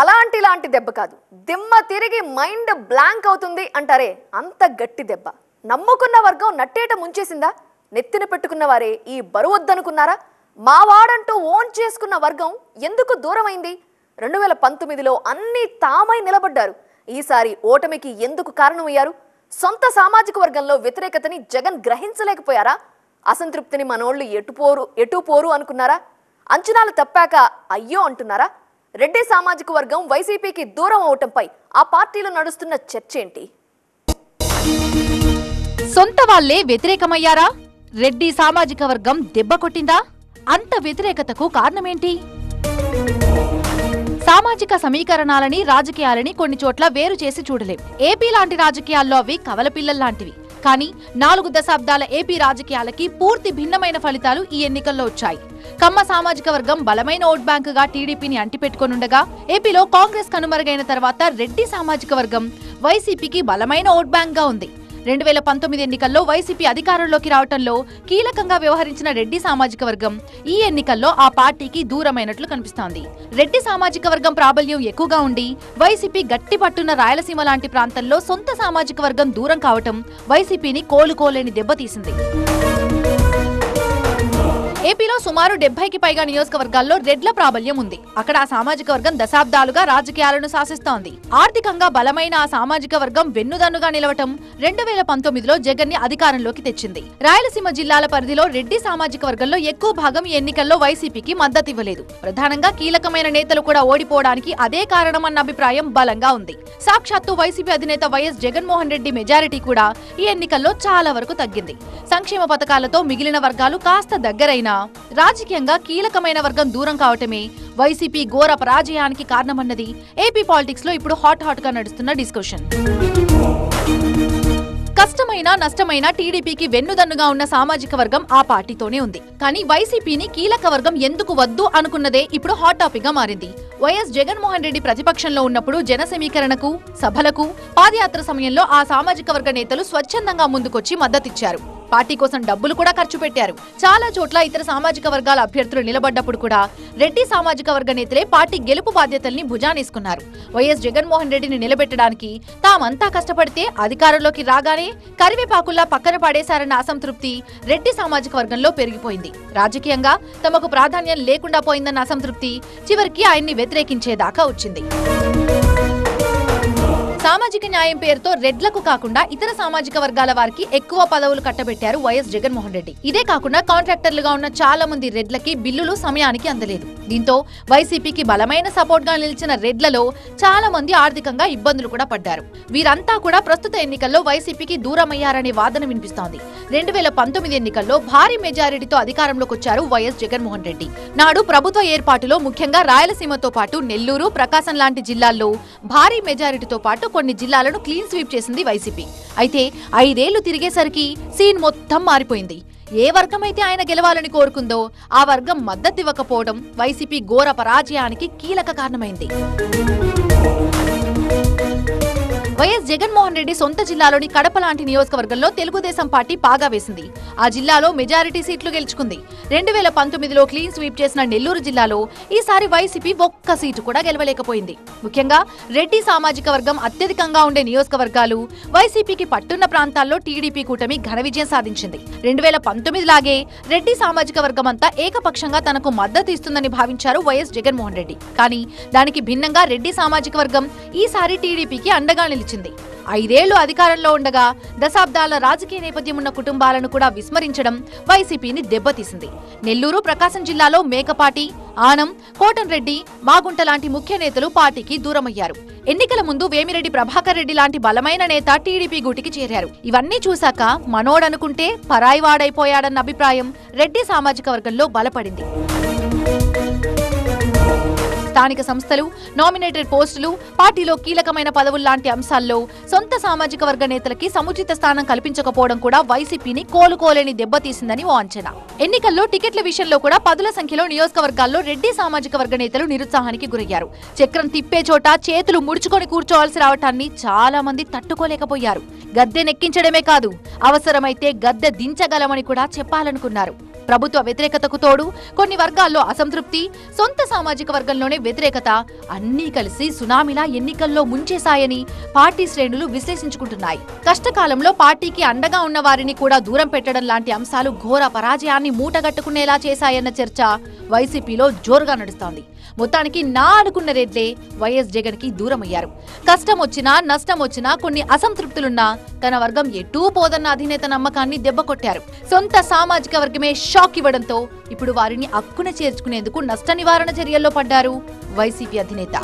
అలాంటి దెబ్బ కాదు, దిమ్మ తిరిగి మైండ్ బ్లాంక్ అవుతుంది అంటారే, అంత గట్టి దెబ్బ. నమ్ముకున్న వర్గం నట్టేట ముంచేసిందా? నెత్తిన పెట్టుకున్న వారే ఈ బరువొద్దనుకున్నారా? మా వాడంటూ ఓన్ చేసుకున్న వర్గం ఎందుకు దూరమైంది? 2019లో అన్ని తామై నిలబడ్డారు. ఈసారి ఓటమికి ఎందుకు కారణమయ్యారు? సొంత సామాజిక వర్గంలో వ్యతిరేకతని జగన్ గ్రహించలేకపోయారా? అసంతృప్తిని మనోళ్ళు ఎటు పోరు అనుకున్నారా? అంచనాలు తప్పాక అయ్యో అంటున్నారా? రెడ్డి సామాజిక వర్గం వైసీపీకి దూరం అవటంపై ఆ పార్టీలో నడుస్తున్న చర్చ ఏంటి? సొంత వాళ్లే వ్యతిరేకమయ్యారా? రెడ్డి సామాజిక వర్గం దెబ్బ కొట్టిందా? అంత వ్యతిరేకతకు కారణమేంటి? సామాజిక సమీకరణాలని రాజకీయాలని కొన్ని చోట్ల వేరు చేసి చూడలేం. ఏపీ లాంటి రాజకీయాల్లో అవి కవలపిల్లల్లాంటివి. కానీ 4 దశాబ్దాల ఏపీ రాజకీయాలకి పూర్తి భిన్నమైన ఫలితాలు ఈ ఎన్నికల్లో వచ్చాయి. కమ్మ సామాజిక వర్గం బలమైన ఓట్ బ్యాంకుగా టీడీపీని అంటిపెట్టుకొనుండగా, ఏపీలో కాంగ్రెస్ కనుమరుగైన తర్వాత రెడ్డి సామాజిక వర్గం వైసీపీకి బలమైన ఓట్ బ్యాంక్ గా ఉంది. 2019 ఎన్నికల్లో వైసీపీ అధికారంలోకి రావటంలో కీలకంగా వ్యవహరించిన రెడ్డి సామాజిక వర్గం ఈ ఎన్నికల్లో ఆ పార్టీకి దూరమైనట్లు కనిపిస్తోంది. రెడ్డి సామాజిక వర్గం ప్రాబల్యం ఎక్కువగా ఉండి వైసీపీ గట్టి పట్టున్న రాయలసీమ లాంటి ప్రాంతంలో సొంత సామాజిక వర్గం దూరం కావటం వైసీపీని కోలుకోలేని దెబ్బతీసింది. ఏపీలో సుమారు 70కి పైగా నియోజకవర్గాల్లో రెడ్ల ప్రాబల్యం ఉంది. అక్కడ ఆ సామాజిక వర్గం దశాబ్దాలుగా రాజకీయాలను శాసిస్తోంది. ఆర్థికంగా బలమైన ఆ సామాజిక వర్గం వెన్నుదన్నుగా నిలవటం 2019లో జగన్ ని అధికారంలోకి తెచ్చింది. రాయలసీమ జిల్లాల పరిధిలో రెడ్డి సామాజిక వర్గంలో ఎక్కువ భాగం ఈ ఎన్నికల్లో వైసీపీకి మద్దతివ్వలేదు. ప్రధానంగా కీలకమైన నేతలు కూడా ఓడిపోవడానికి అదే కారణమన్న అభిప్రాయం బలంగా ఉంది. సాక్షాత్తు వైసీపీ అధినేత వైఎస్ జగన్మోహన్ రెడ్డి మెజారిటీ కూడా ఈ ఎన్నికల్లో చాలా వరకు తగ్గింది. సంక్షేమ పథకాలతో మిగిలిన వర్గాలు కాస్త దగ్గరైన రాజకీయంగా కీలకమైన వర్గం దూరం కావటమే వైసీపీ ఘోర పరాజయానికి కారణమన్నది ఏపీ పాలిటిక్స్ లో ఇప్పుడు హాట్ గా నడుస్తున్న డిస్కషన్. కష్టమైన నష్టమైన టీడీపీకి వెన్నుదన్నుగా ఉన్న సామాజిక వర్గం ఆ పార్టీతోనే ఉంది. కానీ వైసీపీని కీలక వర్గం ఎందుకు వద్దు అనుకున్నదే ఇప్పుడు హాట్ టాపిక్ గా మారింది. వైఎస్ జగన్మోహన్ రెడ్డి ప్రతిపక్షంలో ఉన్నప్పుడు జన సమీకరణకు, సభలకు, పాదయాత్ర సమయంలో ఆ సామాజిక వర్గ నేతలు స్వచ్ఛందంగా ముందుకొచ్చి మద్దతిచ్చారు. పార్టీ కోసం డబ్బులు కూడా ఖర్చు పెట్టారు. చాలా చోట్ల ఇతర సామాజిక వర్గాల అభ్యర్థులు నిలబడ్డప్పుడు కూడా రెడ్డి సామాజిక వర్గ నేతలే పార్టీ గెలుపు బాధ్యతల్ని భుజానేసుకున్నారు. వైఎస్ జగన్మోహన్ రెడ్డిని నిలబెట్టడానికి తామంతా కష్టపడితే అధికారంలోకి రాగానే కరివేపాకుల్లా పక్కన పడేశారన్న అసంతృప్తి రెడ్డి సామాజిక వర్గంలో పెరిగిపోయింది. రాజకీయంగా తమకు ప్రాధాన్యం లేకుండా పోయిందన్న అసంతృప్తి చివరికి ఆయన్ని వ్యతిరేకించేదాకా వచ్చింది. సామాజిక న్యాయం పేరుతో రెడ్లకు కాకుండా ఇతర సామాజిక వర్గాల వారికి ఎక్కువ పదవులు కట్టబెట్టారు వైఎస్ జగన్మోహన్ రెడ్డి. ఇదే కాకుండా కాంట్రాక్టర్లుగా ఉన్న చాలా మంది రెడ్లకి బిల్లులు సమయానికి అందలేదు. దీంతో వైసీపీకి బలమైన సపోర్ట్ గా నిలిచిన రెడ్లలో చాలా మంది ఆర్థికంగా ఇబ్బందులు కూడా పడ్డారు. వీరంతా కూడా ప్రస్తుత ఎన్నికల్లో వైసీపీకి దూరమయ్యారనే వాదన వినిపిస్తోంది. 2019 ఎన్నికల్లో భారీ మెజారిటీతో అధికారంలోకి వచ్చారు వైఎస్ జగన్మోహన్ రెడ్డి. నాడు ప్రభుత్వ ఏర్పాటులో ముఖ్యంగా రాయలసీమతో పాటు నెల్లూరు, ప్రకాశం లాంటి జిల్లాల్లో భారీ మెజారిటీతో పాటు కొన్ని జిల్లాలను క్లీన్ స్వీప్ చేసింది వైసీపీ. అయితే 5 ఏళ్లు తిరిగేసరికి సీన్ మొత్తం మారిపోయింది. ఏ వర్గమైతే ఆయన గెలవాలని కోరుకుందో ఆ వర్గం మద్దతివ్వకపోవడం వైసీపీ ఘోర పరాజయానికి కీలక కారణమైంది. వైఎస్ జగన్మోహన్ రెడ్డి సొంత జిల్లాలోని కడప లాంటి నియోజకవర్గంలో తెలుగుదేశం పార్టీ పాగా వేసింది. ఆ జిల్లాలో మెజారిటీ సీట్లు గెలుచుకుంది. 2019లో క్లీన్ స్వీప్ చేసిన నెల్లూరు జిల్లాలో ఈసారి వైసీపీ ఒక్క సీటు కూడా గెలవలేకపోయింది. ముఖ్యంగా రెడ్డి సామాజిక వర్గం అత్యధికంగా ఉండే నియోజకవర్గాలు, వైసీపీకి పట్టున్న ప్రాంతాల్లో టీడీపీ కూటమి ఘన విజయం సాధించింది. 2019 లాగే రెడ్డి సామాజిక వర్గం అంతా ఏకపక్షంగా తనకు మద్దతు ఇస్తుందని భావించారు వైఎస్ జగన్మోహన్ రెడ్డి. కానీ దానికి భిన్నంగా రెడ్డి సామాజిక వర్గం ఈసారి టీడీపీకి అండగా నిలిచింది. 5 ఏళ్లు అధికారంలో ఉండగా దశాబ్దాల రాజకీయ నేపథ్యం ఉన్న కుటుంబాలను కూడా విస్మరించడం వైసీపీని దెబ్బతీసింది. నెల్లూరు, ప్రకాశం జిల్లాలో మేకపాటి, ఆనం, కోటంరెడ్డి, మాగుంట లాంటి ముఖ్య నేతలు పార్టీకి దూరమయ్యారు. ఎన్నికల ముందు వేమిరెడ్డి ప్రభాకర్ రెడ్డి లాంటి బలమైన నేత టీడీపీ గూటికి చేరారు. ఇవన్నీ చూశాక మనోడనుకుంటే పరాయివాడైపోయాడన్న అభిప్రాయం రెడ్డి సామాజిక వర్గంలో బలపడింది. స్థానిక సంస్థలు, నామినేటెడ్ పోస్టులు, పార్టీలో కీలకమైన పదవుల్లాంటి అంశాల్లో సొంత సామాజిక వర్గ నేతలకి సముచిత స్థానం కల్పించకపోవడం కూడా వైసీపీని కోలుకోలేని దెబ్బతీసిందని ఓ అంచనా. ఎన్నికల్లో టికెట్ల విషయంలో కూడా పదుల సంఖ్యలో నియోజకవర్గాల్లో రెడ్డి సామాజిక వర్గ నేతలు నిరుత్సాహానికి గురయ్యారు. చక్రం తిప్పే చోట చేతులు ముడుచుకొని కూర్చోవాల్సి రావటాన్ని చాలా మంది తట్టుకోలేకపోయారు. గద్దె నెక్కించడమే కాదు, అవసరమైతే గద్దె దించగలమని కూడా చెప్పాలనుకున్నారు. ప్రభుత్వ వ్యతిరేకతకు తోడు కొన్ని వర్గాల్లో అసంతృప్తి, సొంత సామాజిక వర్గంలోనే వ్యతిరేకత అన్నీ కలిసి సునామీలా ఎన్నికల్లో ముంచేశాయని పార్టీ శ్రేణులు విశ్లేషించుకుంటున్నాయి. కష్టకాలంలో పార్టీకి అండగా ఉన్న వారిని కూడా దూరం పెట్టడం లాంటి అంశాలు ఘోర పరాజయాన్ని మూటగట్టుకునేలా చేశాయన్న చర్చ వైసీపీలో జోరుగా నడుస్తోంది. మొత్తానికి నా అనుకున్న రెడ్లే వైఎస్ జగన్ కి దూరమయ్యారు. కష్టం వచ్చినా నష్టం వచ్చినా కొన్ని అసంతృప్తులున్నా తన వర్గం ఎటూ పోదన్న అధినేత నమ్మకాన్ని దెబ్బకొట్టారు. సొంత సామాజిక వర్గమే షాక్ ఇవ్వడంతో ఇప్పుడు వారిని అక్కున చేర్చుకునేందుకు నష్ట నివారణ చర్యల్లో పడ్డారు వైసీపీ అధినేత.